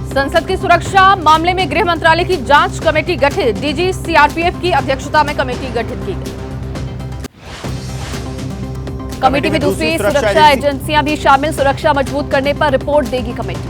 संसद की सुरक्षा मामले में गृह मंत्रालय की जांच कमेटी गठित, डीजी सीआरपीएफ की अध्यक्षता में कमेटी गठित की गई। कमेटी में दूसरी सुरक्षा एजेंसियां भी शामिल, सुरक्षा मजबूत करने पर रिपोर्ट देगी कमेटी।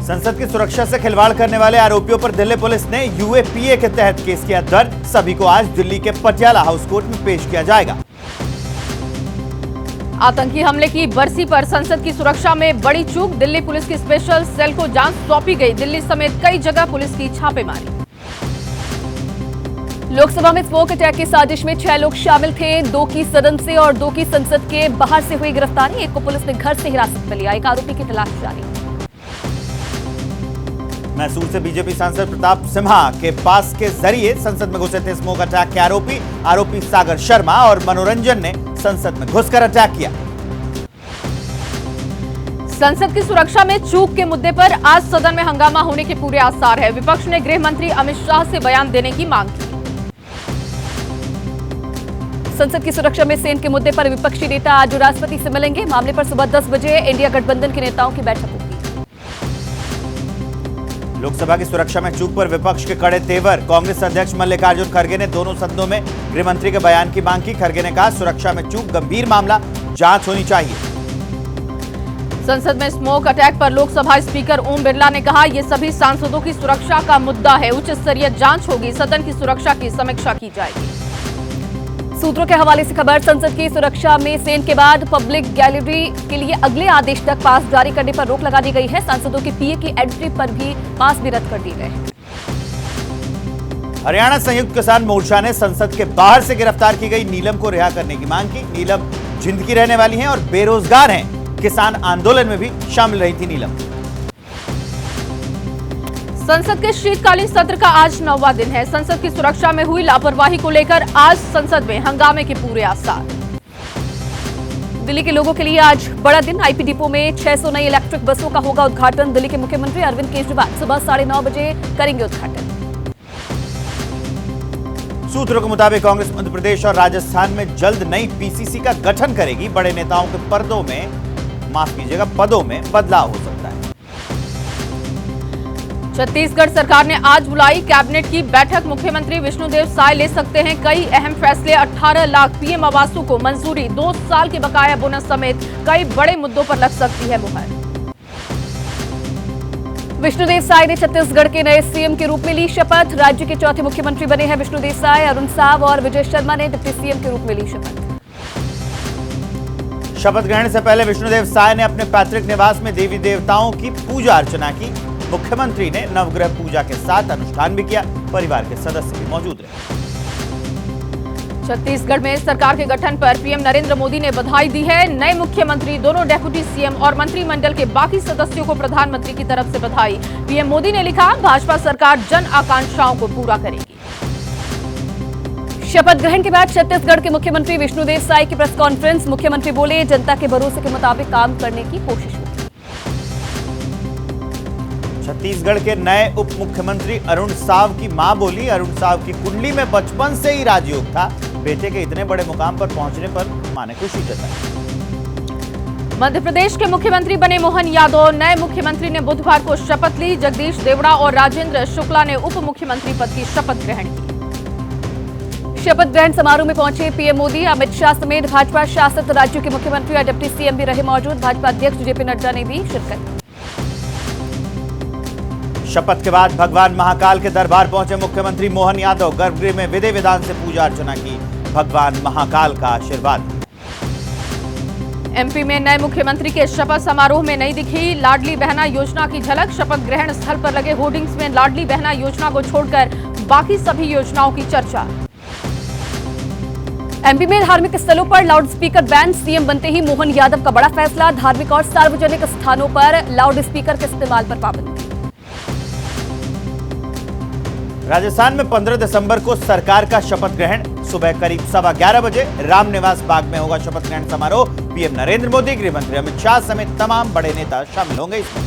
संसद की सुरक्षा से खिलवाड़ करने वाले आरोपियों पर दिल्ली पुलिस ने यूएपीए के तहत केस किया दर्ज। सभी को आज दिल्ली के पटियाला हाउस कोर्ट में पेश किया जाएगा। आतंकी हमले की बरसी पर संसद की सुरक्षा में बड़ी चूक, दिल्ली पुलिस की स्पेशल सेल को जांच सौंपी गई। दिल्ली समेत कई जगह पुलिस की छापेमारी। लोकसभा में स्मोक अटैक की साजिश में 6 लोग शामिल थे, 2 की सदन से और 2 की संसद के बाहर से हुई गिरफ्तारी। एक को पुलिस ने घर से हिरासत में लिया, एक आरोपी की तलाश जारी। मैसूर से बीजेपी सांसद प्रताप सिम्हा के पास के जरिए संसद में घुसे थे स्मोक अटैक के आरोपी सागर शर्मा और मनोरंजन ने संसद में घुसकर अटैक किया। संसद की सुरक्षा में चूक के मुद्दे पर आज सदन में हंगामा होने के पूरे आसार है। विपक्ष ने गृह मंत्री अमित शाह से बयान देने की मांग की। संसद की सुरक्षा में सेना के मुद्दे पर विपक्षी नेता आज राष्ट्रपति से मिलेंगे। मामले पर सुबह 10 बजे इंडिया गठबंधन के नेताओं की बैठक होगी। लोकसभा की सुरक्षा में चूक पर विपक्ष के कड़े तेवर, कांग्रेस अध्यक्ष मल्लिकार्जुन खड़गे ने दोनों सदनों में गृह मंत्री के बयान की मांग की। खड़गे ने कहा, सुरक्षा में चूक गंभीर मामला, जांच होनी चाहिए। संसद में स्मोक अटैक पर लोकसभा स्पीकर ओम बिरला ने कहा, यह सभी सांसदों की सुरक्षा का मुद्दा है, उच्च स्तरीय जांच होगी, सदन की सुरक्षा की समीक्षा की जाएगी। सूत्रों के हवाले से खबर, संसद की सुरक्षा में सेना के बाद पब्लिक गैलरी के लिए अगले आदेश तक पास जारी करने पर रोक लगा दी गई है। सांसदों के पीए की एंट्री पर भी पास भी रद्द कर दिए गए हैं। हरियाणा संयुक्त किसान मोर्चा ने संसद के बाहर से गिरफ्तार की गई नीलम को रिहा करने की मांग की। नीलम जिंद की रहने वाली हैं और बेरोजगार हैं। किसान आंदोलन में भी शामिल रही थी नीलम। संसद के शीतकालीन सत्र का आज 9वां दिन है। संसद की सुरक्षा में हुई लापरवाही को लेकर आज संसद में हंगामे के पूरे आसार। दिल्ली के लोगों के लिए आज बड़ा दिन, आईपी डिपो में 600 नई इलेक्ट्रिक बसों का होगा उद्घाटन। दिल्ली के मुख्यमंत्री अरविंद केजरीवाल सुबह 9:30 बजे करेंगे उद्घाटन। सूत्रों के मुताबिक कांग्रेस मध्य प्रदेश और राजस्थान में जल्द नई पीसीसी का गठन करेगी। बड़े नेताओं के पदों में बदलाव हो सकता है। छत्तीसगढ़ सरकार ने आज बुलाई कैबिनेट की बैठक। मुख्यमंत्री विष्णुदेव साय ले सकते हैं कई अहम फैसले। 18 लाख पीएम आवासों को मंजूरी, 2 साल के बकाया बोनस समेत कई बड़े मुद्दों पर लग सकती है मुहर। विष्णुदेव साय ने छत्तीसगढ़ के नए सीएम के रूप में ली शपथ। राज्य के चौथे मुख्यमंत्री बने हैं विष्णुदेव साय। अरुण साव और विजय शर्मा ने डिप्टी सीएम के रूप में ली शपथ। शपथ ग्रहण से पहले विष्णुदेव साय ने अपने पैतृक निवास में देवी देवताओं की पूजा अर्चना की। मुख्यमंत्री ने नवग्रह पूजा के साथ अनुष्ठान भी किया। परिवार के सदस्य भी मौजूद रहे। छत्तीसगढ़ में सरकार के गठन पर पीएम नरेंद्र मोदी ने बधाई दी है। नए मुख्यमंत्री, दोनों डेप्यूटी सीएम और मंत्रिमंडल के बाकी सदस्यों को प्रधानमंत्री की तरफ से बधाई। पीएम मोदी ने लिखा, भाजपा सरकार जन आकांक्षाओं को पूरा करेगी। शपथ ग्रहण के बाद छत्तीसगढ़ के मुख्यमंत्री विष्णुदेव साय की प्रेस कॉन्फ्रेंस। मुख्यमंत्री बोले, जनता के भरोसे के मुताबिक काम करने की कोशिश होगी। छत्तीसगढ़ के नए उप मुख्यमंत्री अरुण साव की मां बोली, अरुण साव की कुंडली में बचपन से ही राजयोग था। बेटे के इतने बड़े मुकाम पर पहुंचने पर मां ने खुशी जताई। मध्य प्रदेश के मुख्यमंत्री बने मोहन यादव। नए मुख्यमंत्री ने बुधवार को शपथ ली। जगदीश देवड़ा और राजेंद्र शुक्ला ने उप मुख्यमंत्री पद की शपथ ग्रहण की। शपथ ग्रहण समारोह में पहुंचे पीएम मोदी, अमित शाह समेत भाजपा शासित राज्यों के मुख्यमंत्री और डिप्टी सीएम भी रहे मौजूद। भाजपा अध्यक्ष जेपी नड्डा ने भी शिरकत की। शपथ के बाद भगवान महाकाल के दरबार पहुंचे मुख्यमंत्री मोहन यादव। गर्भगृह में विधि विधान से पूजा अर्चना की। भगवान महाकाल का आशीर्वाद। एमपी में नए मुख्यमंत्री के शपथ समारोह में नहीं दिखी लाडली बहना योजना की झलक। शपथ ग्रहण स्थल पर लगे होर्डिंग्स में लाडली बहना योजना को छोड़कर बाकी सभी योजनाओं की चर्चा। एमपी में धार्मिक स्थलों पर लाउडस्पीकर बैन। सीएम बनते ही मोहन यादव का बड़ा फैसला। धार्मिक और सार्वजनिक स्थानों पर लाउडस्पीकर के इस्तेमाल पर पाबंदी। राजस्थान में 15 दिसंबर को सरकार का शपथ ग्रहण। सुबह करीब 11:15 बजे रामनिवास बाग में होगा शपथ ग्रहण समारोह। पीएम नरेंद्र मोदी, गृह मंत्री अमित शाह समेत तमाम बड़े नेता शामिल होंगे इसमें।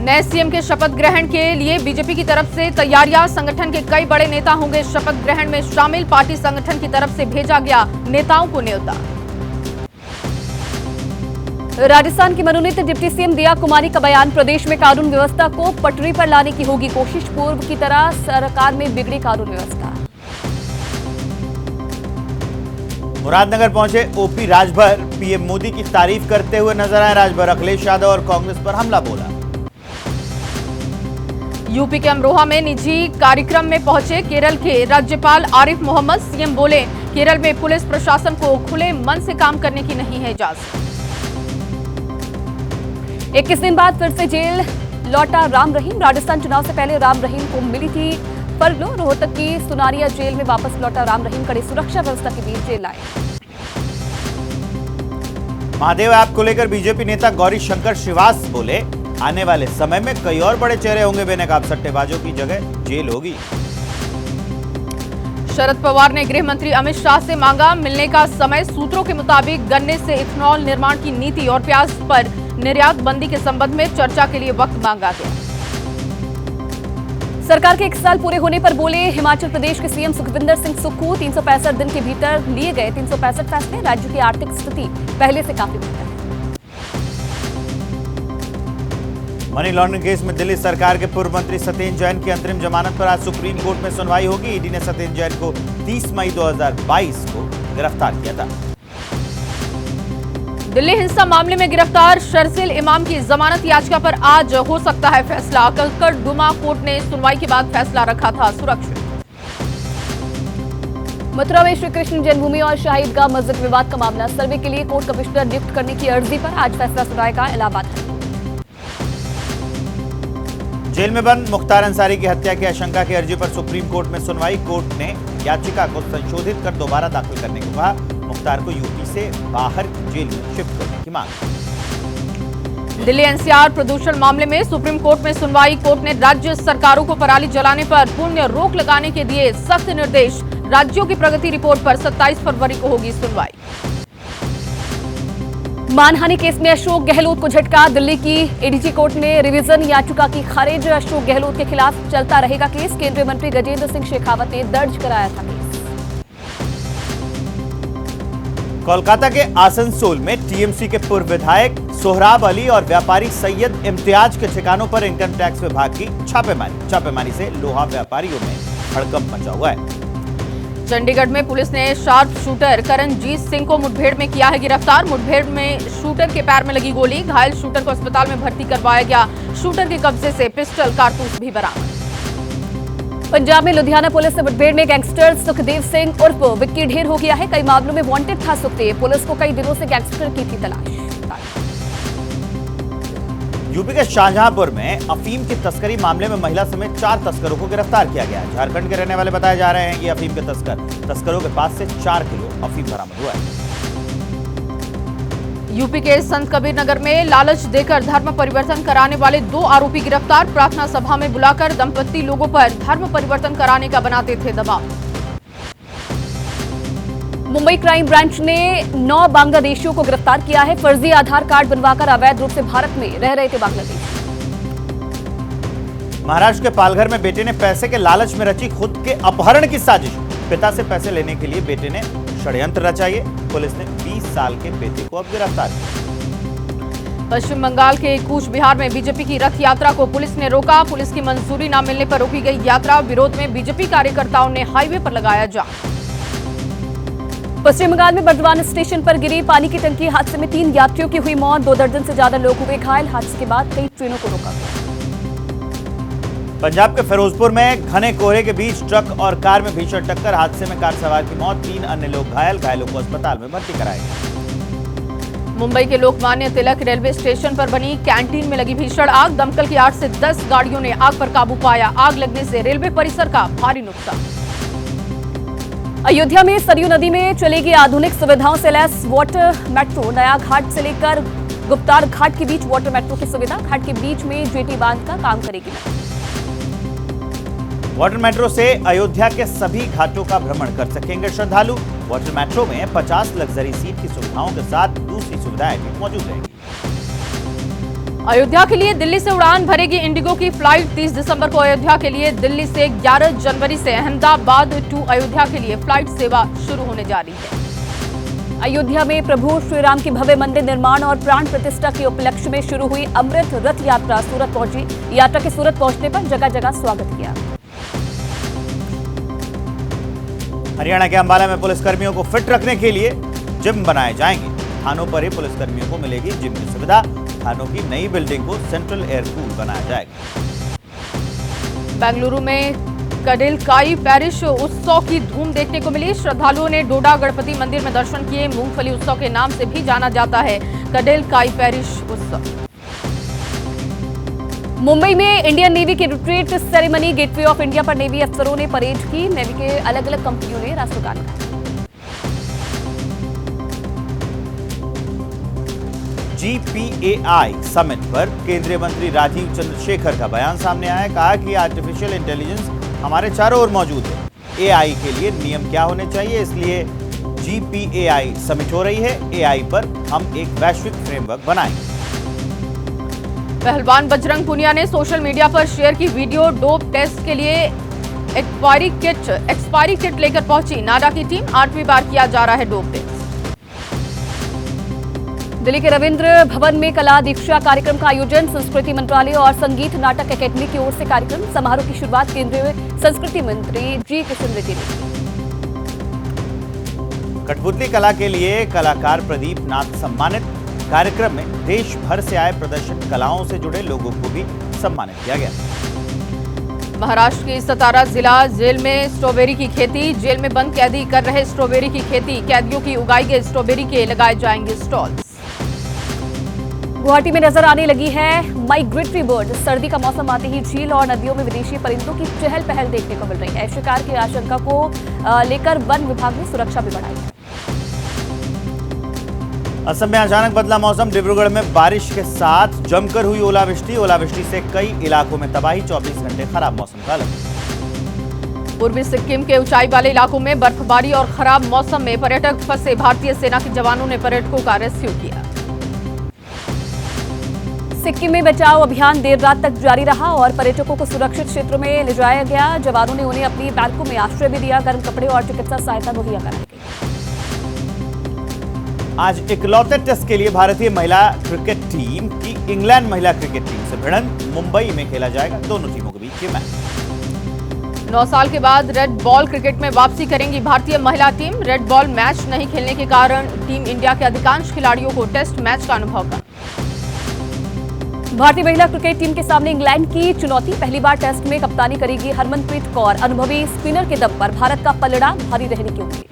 नए सीएम के शपथ ग्रहण के लिए बीजेपी की तरफ से तैयारियां। संगठन के कई बड़े नेता होंगे शपथ ग्रहण में शामिल। पार्टी संगठन की तरफ से भेजा गया नेताओं को न्योता। राजस्थान की मनोनीत डिप्टी सीएम दिया कुमारी का बयान, प्रदेश में कानून व्यवस्था को पटरी पर लाने की होगी कोशिश, पूर्व की तरह सरकार में बिगड़ी कानून व्यवस्था। मुरादनगर पहुंचे ओपी राजभर, पीएम मोदी की तारीफ करते हुए नजर आए राजभर। अखिलेश यादव और कांग्रेस पर हमला बोला। यूपी के अमरोहा में निजी कार्यक्रम में पहुंचे केरल के राज्यपाल आरिफ मोहम्मद, सीएम बोले केरल में पुलिस प्रशासन को खुले मन से काम करने की नहीं है इजाजत। 21 दिन बाद फिर से जेल लौटा राम रहीम, राजस्थान चुनाव से पहले राम रहीम को मिली थी फरलो, रोहतक की सुनारिया जेल में वापस लौटा राम रहीम, कड़ी सुरक्षा व्यवस्था के बीच जेल आए। महादेव ऐप को लेकर बीजेपी नेता गौरी शंकर श्रीवास बोले आने वाले समय में कई और बड़े चेहरे होंगे बेनकाब सट्टेबाजों की जगह जेल होगी। शरद पवार ने गृह मंत्री अमित शाह से मांगा मिलने का समय, सूत्रों के मुताबिक गन्ने से इथेनॉल निर्माण की नीति और प्याज पर निर्यात बंदी के संबंध में चर्चा के लिए वक्त मांगा गया। सरकार के 1 साल पूरे होने पर बोले हिमाचल प्रदेश के सीएम सुखविंदर सिंह सुक्खू, 365 दिन के भीतर लिए गए 365 फैसले, राज्य की आर्थिक स्थिति पहले से काफी बेहतर है। मनी लॉन्ड्रिंग केस में दिल्ली सरकार के पूर्व मंत्री सत्येंद्र जैन की अंतरिम जमानत पर आज सुप्रीम कोर्ट में सुनवाई होगी। ईडी ने सत्येंद्र जैन को 30 मई 2022 को गिरफ्तार किया था। दिल्ली हिंसा मामले में गिरफ्तार शर्जील इमाम की जमानत याचिका पर आज हो सकता है फैसला। कलकत्ता कोर्ट ने सुनवाई के बाद फैसला रखा था सुरक्षित। मथुरा में श्री कृष्ण जन्मभूमि और शाही ईदगाह मस्जिद विवाद का मामला, सर्वे के लिए कोर्ट कमिश्नर नियुक्त करने की अर्जी पर आज फैसला सुनाएगा इलाहाबाद हाईकोर्ट। जेल में बंद मुख्तार अंसारी की हत्या की आशंका की अर्जी पर सुप्रीम कोर्ट में सुनवाई। कोर्ट ने याचिका को संशोधित कर दोबारा दाखिल करने को कहा। मुख्तार को यूपी से बाहर की जेल में शिफ्ट करने की मांग। दिल्ली एनसीआर प्रदूषण मामले में सुप्रीम कोर्ट में सुनवाई। कोर्ट ने राज्य सरकारों को पराली जलाने पर पूर्ण रोक लगाने के दिए सख्त निर्देश। राज्यों की प्रगति रिपोर्ट पर 27 फरवरी को होगी सुनवाई। मानहानि केस में अशोक गहलोत को झटका, दिल्ली की एडीजी कोर्ट ने रिवीजन याचिका की खारिज। अशोक गहलोत के खिलाफ चलता रहेगा केस, केंद्रीय मंत्री गजेंद्र सिंह शेखावत ने दर्ज कराया था केस। कोलकाता के आसनसोल में टीएमसी के पूर्व विधायक सोहराब अली और व्यापारी सैयद इम्तियाज के ठिकानों पर इनकम टैक्स विभाग की छापेमारी से लोहा व्यापारियों में हड़कंप मचा हुआ है। चंडीगढ़ में पुलिस ने शार्प शूटर करणजीत सिंह को मुठभेड़ में किया है गिरफ्तार। मुठभेड़ में शूटर के पैर में लगी गोली, घायल शूटर को अस्पताल में भर्ती करवाया गया। शूटर के कब्जे से पिस्टल कारतूस भी बरामद। पंजाब में लुधियाना पुलिस से मुठभेड़ में गैंगस्टर सुखदेव सिंह उर्फ विक्की ढेर हो गया है। कई मामलों में वांटेड था सुखदेव, पुलिस को कई दिनों से गैंगस्टर की थी तलाश। यूपी के शाहजहांपुर में अफीम की तस्करी मामले में महिला समेत 4 तस्करों को गिरफ्तार किया गया है। झारखंड के रहने वाले बताए जा रहे हैं कि अफीम के तस्करों के पास से 4 किलो अफीम बरामद हुआ है। यूपी के संत कबीर नगर में लालच देकर धर्म परिवर्तन कराने वाले 2 आरोपी गिरफ्तार। प्रार्थना सभा में बुलाकर दंपत्ति लोगों पर धर्म परिवर्तन कराने का बनाते थे दबाव। मुंबई क्राइम ब्रांच ने 9 बांग्लादेशियों को गिरफ्तार किया है। फर्जी आधार कार्ड बनवाकर अवैध रूप से भारत में रह रहे थे बांग्लादेशी। महाराष्ट्र के पालघर में बेटे ने पैसे के लालच में रची खुद के अपहरण की साजिश। पिता से पैसे लेने के लिए बेटे ने षड्यंत्र रचाई। पुलिस ने 20 साल के बेटे को अब गिरफ्तार किया। पश्चिम बंगाल के कूच बिहार में बीजेपी की रथ यात्रा को पुलिस ने रोका। पुलिस की मंजूरी न मिलने पर रोकी गई यात्रा। विरोध में बीजेपी कार्यकर्ताओं ने हाईवे पर लगाया जाम। पश्चिम बंगाल में बर्दवान स्टेशन पर गिरी पानी की टंकी, हादसे में 3 यात्रियों की हुई मौत, 2 दर्जन से ज्यादा लोग हुए घायल। हादसे के बाद कई ट्रेनों को रोका गया। पंजाब के फिरोजपुर में घने कोहरे के बीच ट्रक और कार में भीषण टक्कर, हादसे में कार सवार की मौत, 3 अन्य लोग घायल। घायलों को अस्पताल में भर्ती कराया गया। मुंबई के लोकमान्य तिलक रेलवे स्टेशन पर बनी कैंटीन में लगी भीषण आग। दमकल की 8 से 10 गाड़ियों ने आग पर काबू पाया। आग लगने से रेलवे परिसर का भारी नुकसान। अयोध्या में सरयू नदी में चलेगी आधुनिक सुविधाओं से लैस वाटर मेट्रो। नया घाट से लेकर गुप्तार घाट के बीच वाटर मेट्रो की सुविधा। घाट के बीच में जेटी बांध का काम करेगी। वाटर मेट्रो से अयोध्या के सभी घाटों का भ्रमण कर सकेंगे श्रद्धालु। वाटर मेट्रो में 50 लग्जरी सीट की सुविधाओं के साथ दूसरी सुविधाएं भी मौजूद रहेंगी। अयोध्या के लिए दिल्ली से उड़ान भरेगी इंडिगो की फ्लाइट। 30 दिसंबर को अयोध्या के लिए दिल्ली से 11 जनवरी से अहमदाबाद टू अयोध्या के लिए फ्लाइट सेवा शुरू होने जा रही है। अयोध्या में प्रभु श्री राम की भव्य मंदिर निर्माण और प्राण प्रतिष्ठा के उपलक्ष्य में शुरू हुई अमृत रथ यात्रा सूरत पहुंची। यात्रा के सूरत पहुंचने पर जगह जगह स्वागत किया। हरियाणा के अंबाला में पुलिसकर्मियों को फिट रखने के लिए जिम बनाए जाएंगे। थानों पर ही पुलिसकर्मियों को मिलेगी जिम की सुविधा। थानों की नई बिल्डिंग को सेंट्रल एयर पूल बनाया जाएगा। बेंगलुरु में कडिलकाई पैरिश उत्सव की धूम देखने को मिली। श्रद्धालुओं ने डोडा गणपति मंदिर में दर्शन किए। मूंगफली उत्सव के नाम से भी जाना जाता है कडिलकाई पैरिश उत्सव। मुंबई में इंडियन नेवी की retreat ceremony gateway of India पर नेवी अफसरों ने परेड की। नेवी के अलग अलग कंपनियों ने राष्ट्रगान गाया। GPAI समिट पर केंद्रीय मंत्री राजीव चंद्रशेखर का बयान सामने आया। कहा कि आर्टिफिशियल इंटेलिजेंस हमारे चारों ओर मौजूद है। AI के लिए नियम क्या होने चाहिए, इसलिए GPAI समिट हो रही है। AI पर हम एक वैश्विक फ्रेमवर्क बनाएंगे। पहलवान बजरंग पुनिया ने सोशल मीडिया पर शेयर की वीडियो। डोप टेस्ट के लिए एक्सपायरी किट लेकर पहुंची नाडा की टीम। 8वीं बार किया जा रहा है डोप टेस्ट। दिल्ली के रविंद्र भवन में कला दीक्षा कार्यक्रम का आयोजन। संस्कृति मंत्रालय और संगीत नाटक एकेडमी की ओर से कार्यक्रम। समारोह की शुरुआत केंद्रीय संस्कृति मंत्री जी किशन रेड्डी ने की। कठपुतली कला के लिए कलाकार प्रदीप नाथ सम्मानित। कार्यक्रम में देश भर से आए प्रदर्शन कलाओं से जुड़े लोगों को भी सम्मानित किया गया। महाराष्ट्र की सतारा जिला जेल में स्ट्रॉबेरी की खेती। जेल में बंद कैदी कर रहे स्ट्रॉबेरी की खेती। कैदियों की उगाई गई स्ट्रॉबेरी के लगाए जाएंगे स्टॉल्स। गुवाहाटी में नजर आने लगी है माइग्रेटरी बर्ड। सर्दी का मौसम आते ही झील और नदियों में विदेशी परिंदों की चहल पहल देखने को मिल रही है। शिकार की आशंका को लेकर वन विभाग ने सुरक्षा भी बढ़ाई है। असम में अचानक बदला मौसम। डिब्रूगढ़ में बारिश के साथ जमकर हुई ओलावृष्टि। ओलावृष्टि से कई इलाकों में तबाही। 24 घंटे खराब मौसम का अलर्ट। पूर्वी सिक्किम के ऊंचाई वाले इलाकों में बर्फबारी और खराब मौसम में पर्यटक फंसे। भारतीय सेना के जवानों ने पर्यटकों का रेस्क्यू किया। सिक्किम में बचाव अभियान देर रात तक जारी रहा और पर्यटकों को सुरक्षित क्षेत्रों में ले जाया गया। जवानों ने उन्हें अपनी बैरकों में आश्रय भी दिया। गर्म कपड़े और चिकित्सा सहायता मुहैया कराई गई। आज इकलौते टेस्ट के लिए भारतीय महिला क्रिकेट टीम की इंग्लैंड महिला क्रिकेट टीम से भिड़ंत। मुंबई में खेला जाएगा दोनों टीमों के बीच ये मैच। 9 साल के बाद रेड बॉल क्रिकेट में वापसी करेंगी भारतीय महिला टीम। रेड बॉल मैच नहीं खेलने के कारण टीम इंडिया के अधिकांश खिलाड़ियों को टेस्ट मैच का अनुभव था। भारतीय महिला क्रिकेट टीम के सामने इंग्लैंड की चुनौती। पहली बार टेस्ट में कप्तानी करेगी हरमनप्रीत कौर। अनुभवी स्पिनर के दम पर भारत का पलड़ा भारी रहने की उम्मीद।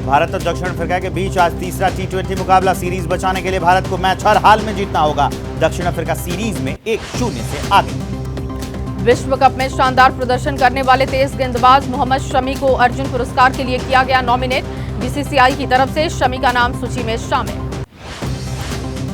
भारत और दक्षिण अफ्रीका के बीच आज तीसरा T20 मुकाबला। सीरीज बचाने के लिए भारत को मैच हर हाल में जीतना होगा। दक्षिण अफ्रीका सीरीज में 1-0 से आगे। विश्व कप में शानदार प्रदर्शन करने वाले तेज गेंदबाज मोहम्मद शमी को अर्जुन पुरस्कार के लिए किया गया नॉमिनेट। BCCI की तरफ से शमी का नाम सूची में शामिल।